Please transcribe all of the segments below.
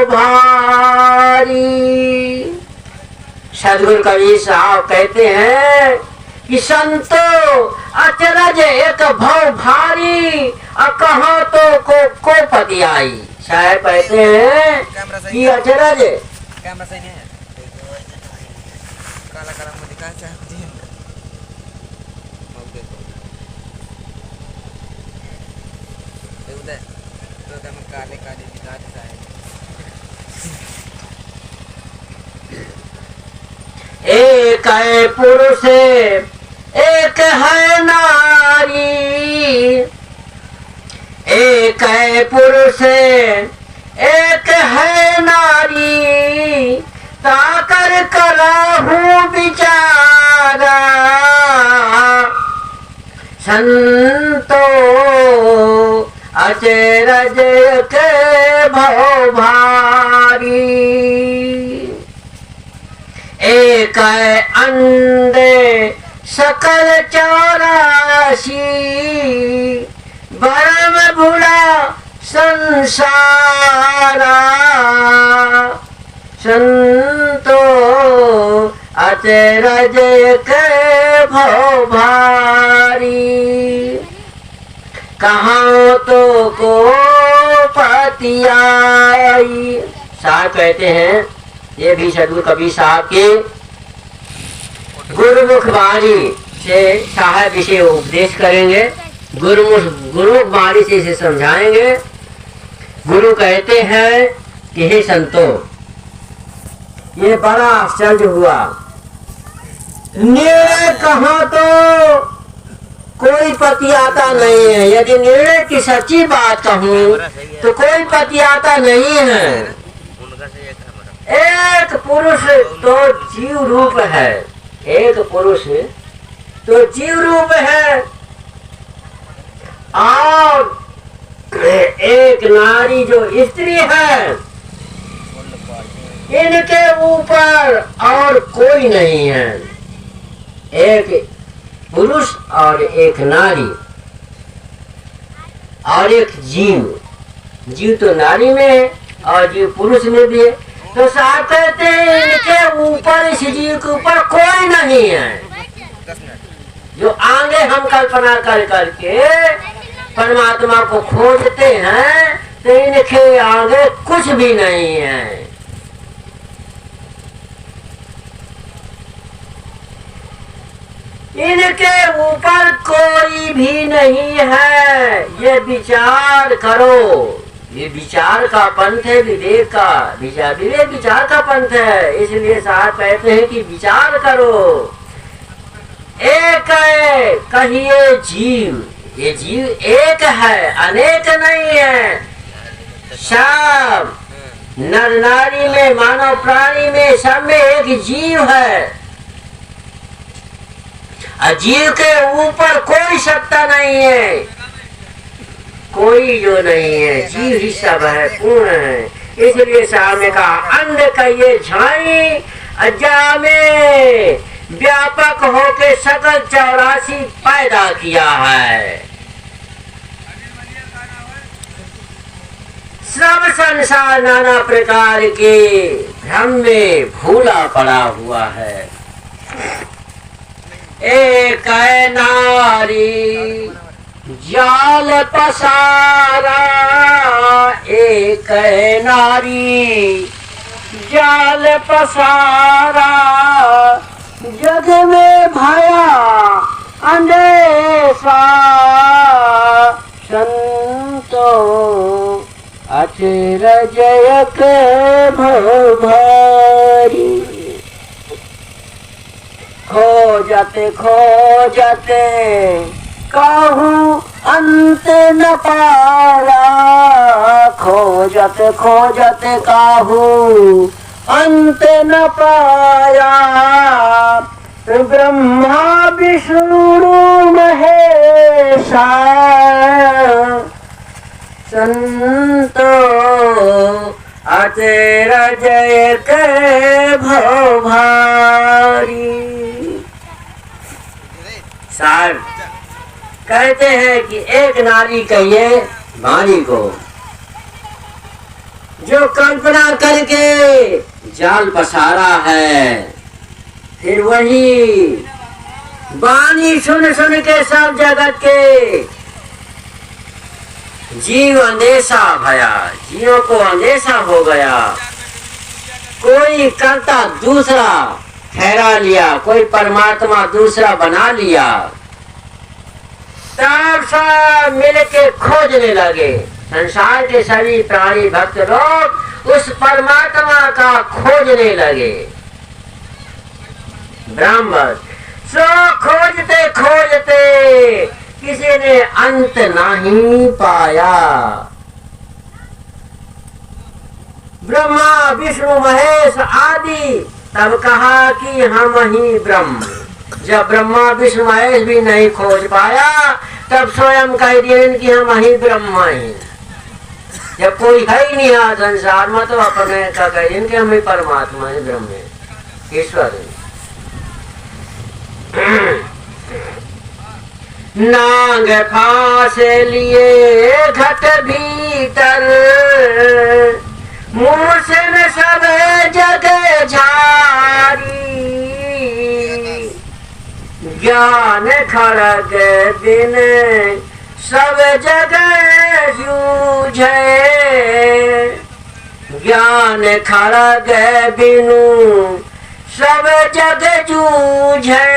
भारी। सदगुरु कबीर साहब कहते हैं कि संतो अचरज एक भव भारी, कहाँ तो को पति आई। साहब कहते हैं कि अचरज कैमरा सही नहीं है, काला काला मुझे कहा चाहती है। उधर तो हम काले काले दिखा देता है। एक है पुरुष एक है नारी, एक है पुरुष एक है नारी, ताकर करहूं विचारा। संतो अचरज के भव भारी। एक है अंधे सकल 84, बरम भुला संसारा। संतो अचरज के भव भारी, कहाँ तो को पति आई। साहब कहते हैं, ये भी सदगुरु कबीर साहब के गुरुमुख वाणी से साहब इसे उपदेश करेंगे, गुरुमुख वाणी से इसे समझाएंगे। गुरु कहते हैं कि हे संतो, ये बड़ा आश्चर्य हुआ, निर्णय कहाँ तो कोई पति आता नहीं है। यदि निर्णय की सच्ची बात कहूँ तो कोई पति आता नहीं है। एक पुरुष तो जीव रूप है, एक पुरुष तो जीव रूप है, और एक नारी जो स्त्री है, इनके ऊपर और कोई नहीं है। एक पुरुष और एक नारी और एक जीव, जीव तो नारी में है और जीव पुरुष में भी है। तो साहब कहते हैं इनके ऊपर, इस जीव के ऊपर कोई नहीं है। जो आगे हम कल्पना कर करके परमात्मा को खोजते हैं, तो इनके आगे कुछ भी नहीं है। इनके ऊपर कोई भी नहीं है। ये विचार करो, ये विचार का पंथ है, विवेक का विवेक विचार का पंथ है। इसलिए साहब कहते हैं कि विचार करो। एक है कहिए जीव, ये जीव एक है, अनेक नहीं है। सब नर नारी में, मानव प्राणी में, सब में एक जीव है। जीव के ऊपर कोई सत्ता नहीं है, कोई जो नहीं है। जीव ही सब है, पूर्ण है। इसलिए साहब ने कहा अंध कहिए झाई, अज्ञा में व्यापक होके सकल 84 पैदा किया है। सब संसार नाना प्रकार के भ्रम में भूला पड़ा हुआ है। एक है नारी जाल पसारा, एक है नारी जाल पसारा। जग में भया अंधेरा, संतो अचरज के भव भारी। खोजते खोजते कहूँ अंत न पाया, खोजते खोजते कहूँ अंत न पाया। ब्रह्मा विष्णु महेशा, संतो अचरज के भव भारी। सार कहते हैं कि एक नारी कहिए वाणी को, जो कल्पना करके जाल पसारा है, फिर वही वाणी सुन सुन के सब जगत के जीव अंधेशा भया, जीवों को अंधेशा हो गया। कोई कर्ता दूसरा ठहरा लिया, कोई परमात्मा दूसरा बना लिया, तब सब मिल के खोजने लगे। संसार के सभी प्राणी भक्त लोग उस परमात्मा का खोजने लगे। ब्राह्मण सो खोजते खोजते किसी ने अंत नहीं पाया। ब्रह्मा विष्णु महेश आदि तब कहा कि हम ही ब्रह्म। जब ब्रह्मा विष्णु महेश भी नहीं खोज पाया, तब स्वयं कह दिए कि हम ही ब्रह्म ही। जब कोई है ही नहीं आज संसार में, तो अपने का कह दिए कि हम ही परमात्मा है, ब्रह्म है, ईश्वर है। नांग फांस लिए घट भीतर, मूर्छन सब जग झारी। ज्ञान खड़ग दिन सब जगह जूझे, ज्ञान खड़ग बिनु सब जग जूझे।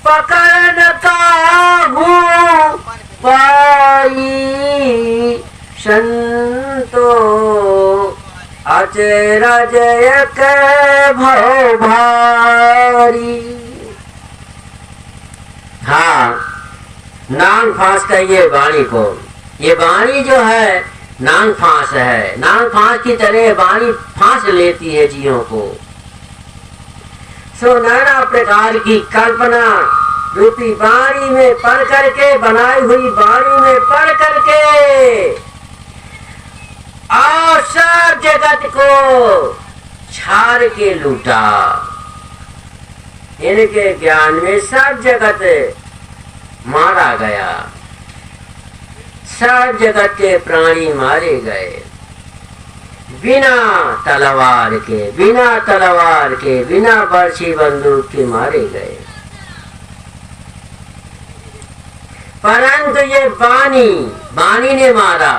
पकड़ न काहू पाई संतो, अचरज एक भव भारी। हाँ, नांग फांस कहिए वाणी को। ये वाणी जो है नांग फांस है। नांग फांस की तरह वाणी फांस लेती है जीवों को। सो नाना प्रकार की कल्पना रूपी वाणी में पढ़ करके, बनाई हुई वाणी में पढ़ करके, और सब जगत को छाड़ के लूटा। इनके ज्ञान में सब जगत मारा गया, सब जगत के प्राणी मारे गए, बिना तलवार के, बिना तलवार के, बिना बर्छी बंदूक के मारे गए। परंतु ये वाणी ने मारा।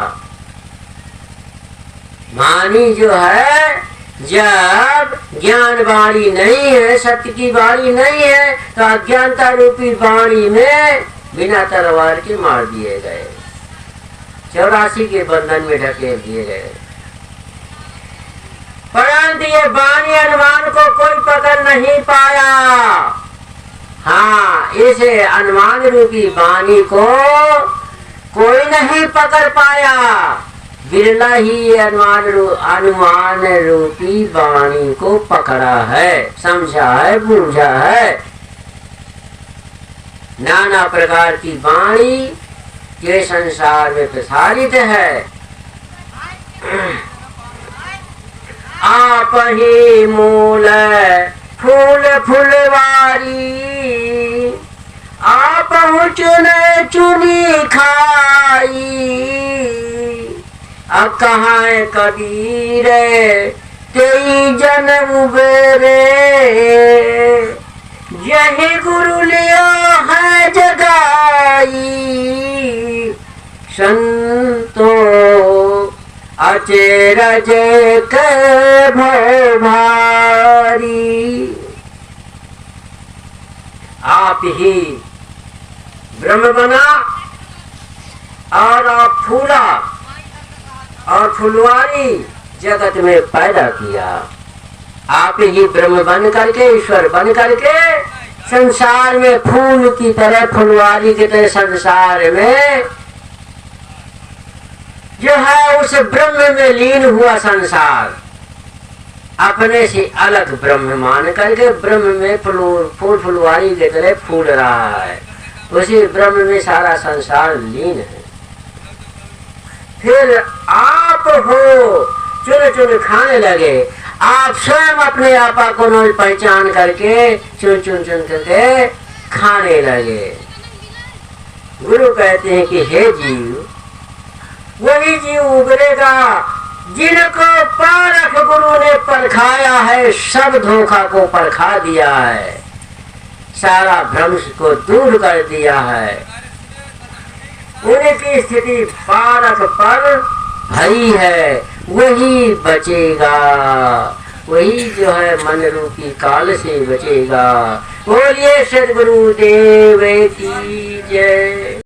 वाणी जो है, जब ज्ञान वाणी नहीं है, सत्य की वाणी नहीं है, तो अज्ञानता रूपी वाणी में बिना तलवार के मार दिए गए, 84 के बंधन में ढकेल दिए गए। परंतु ये वाणी अनुमान को कोई पकड़ नहीं पाया। हाँ, इस अनुमान रूपी वाणी को कोई नहीं पकड़ पाया। बिरला ही अनुमान रूपी वाणी को पकड़ा है, समझा है, बूझा है। नाना प्रकार की वाणी ये संसार में प्रसारित है। आप ही मूल फूल फुलवारी, आप चुन चुनी खाई। अब कहाँ कबीर तेई जन्म बेरे, यही गुरु लिया है जगाई। संतो अचरज के भय भारी। आप ही ब्रह्म बना और आप फूला और फुलवारी जगत में पैदा किया। आप ही ब्रह्म बन करके, ईश्वर बन करके संसार में फूल की तरह, फुलवारी की तरह संसार में जो है उस ब्रह्म में लीन हुआ संसार अपने से अलग ब्रह्म मान करके ब्रह्म में फूल फुलवारी की तरह फूल रहा है। उसी ब्रह्म में सारा संसार लीन है। फिर आप हो चुन चुन खाने लगे। आप स्वयं अपने आपा को न पहचान करके चुन चुन चुन करके खाने लगे। गुरु कहते हैं कि हे जीव, वही जीव उबरेगा जिनको पारख गुरु ने परखाया है, सब धोखा को परखा दिया है, सारा भ्रंश को दूर कर दिया है। उनकी स्थिति पारख पर भई है, वही बचेगा, वही जो है मन रूपी काल से बचेगा। बोलिए सद्गुरु देव की जय।